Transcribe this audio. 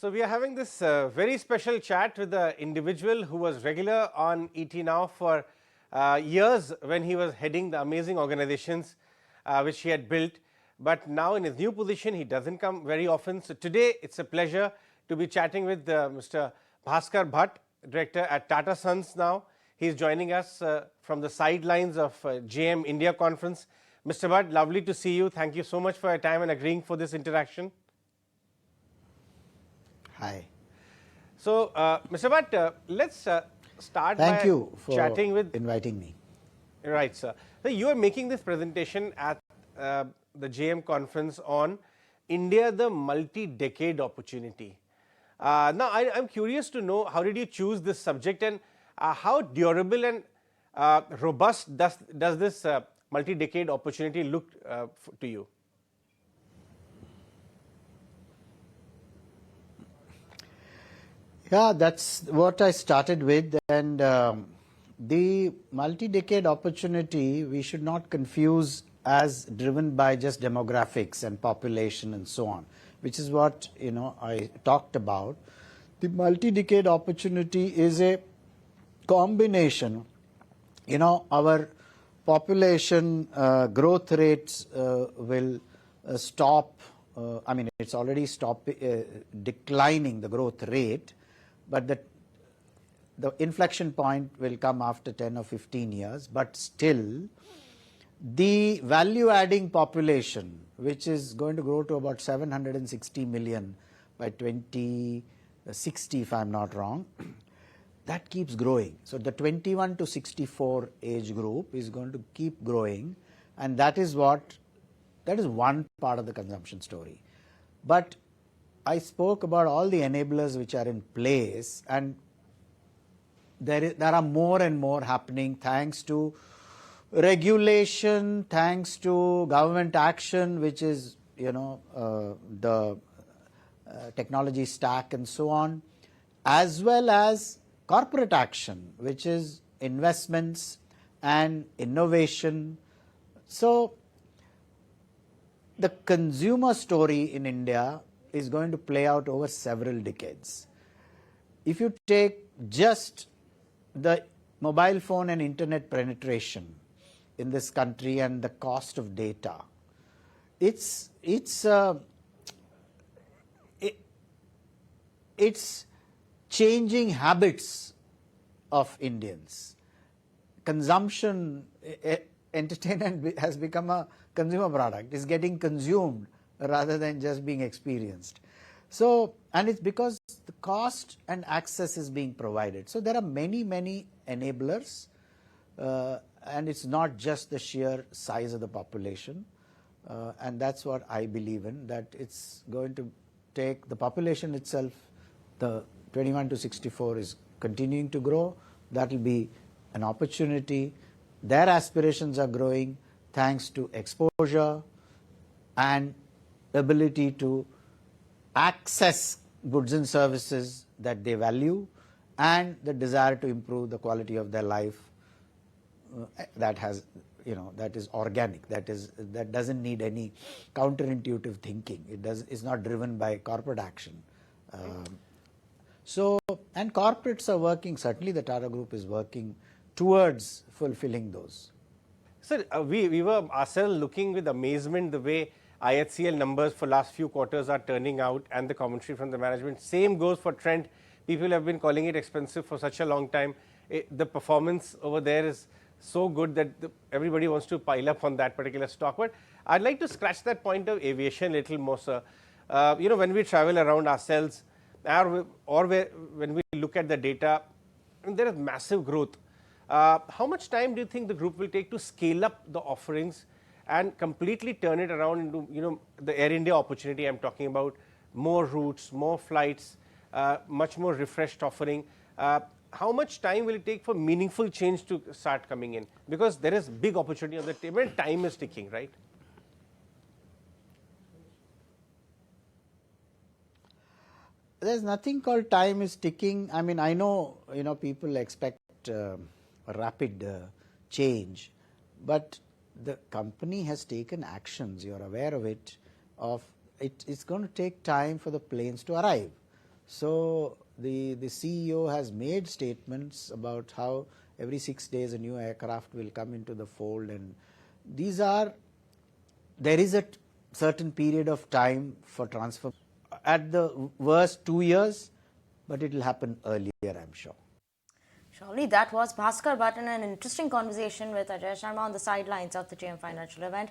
So we are having this very special chat with the individual who was regular on ET Now for years when he was heading the amazing organizations which he had built. But now in his new position, he doesn't come very often. So today, it's a pleasure to be chatting with Mr. Bhaskar Bhat, director at Tata Sons now. He is joining us from the sidelines of JM India conference. Mr. Bhat, lovely to see you. Thank you so much for your time and agreeing for this interaction. Hi. So, Mr. Bhat, let's start Thank by you for chatting with inviting me. Right, sir. So, you are making this presentation at the JM conference on India, the multi-decade opportunity. Now, I'm curious to know, how did you choose this subject, and how durable and robust does this multi-decade opportunity look to you? Yeah, that's what I started with, and the multi-decade opportunity we should not confuse as driven by just demographics and population and so on, which is what I talked about. The multi-decade opportunity is a combination. Our population growth rates will stop. I mean, it's already stopped declining, the growth rate, but the inflection point will come after 10 or 15 years. But still, the value-adding population, which is going to grow to about 760 million by 2060, if I'm not wrong, that keeps growing. So the 21 to 64 age group is going to keep growing, and that is one part of the consumption story. But I spoke about all the enablers which are in place, and there are more and more happening thanks to regulation, thanks to government action, which is the technology stack and so on, as well as corporate action, which is investments and innovation. So the consumer story in India is going to play out over several decades. If you take just the mobile phone and internet penetration in this country and the cost of data, it's changing habits of Indians. Consumption, entertainment has become a consumer product. It's getting consumed rather than just being experienced. So, and it's because the cost and access is being provided. So there are many enablers, and it's not just the sheer size of the population, and that's what I believe in, that it's going to take the population itself. The 21 to 64 is continuing to grow. That will be an opportunity. Their aspirations are growing thanks to exposure and ability to access goods and services that they value, and the desire to improve the quality of their life that is organic, that doesn't need any counterintuitive thinking. It's not driven by corporate action. And corporates are working, certainly the Tata Group is working towards fulfilling those. Sir, we were ourselves looking with amazement the way IHCL numbers for last few quarters are turning out, and the commentary from the management. Same goes for Trent. People have been calling it expensive for such a long time. The performance over there is so good that everybody wants to pile up on that particular stock. But I'd like to scratch that point of aviation a little more, sir. When we travel around ourselves, or when we look at the data, there is massive growth. How much time do you think the group will take to scale up the offerings and completely turn it around into the Air India opportunity I'm talking about, more routes, more flights, much more refreshed offering? How much time will it take for meaningful change to start coming in? Because there is big opportunity on the table and time is ticking, right? There's nothing called time is ticking. I mean, I know people expect rapid change, but the company has taken actions, you're aware of it, it's going to take time for the planes to arrive. So the CEO has made statements about how every 6 days a new aircraft will come into the fold, and there is a certain period of time for transfer. At the worst 2 years, but it will happen earlier, I'm sure. Surely that was Bhaskar Bhat in an interesting conversation with Ajaya Sharma on the sidelines of the JM Financial event.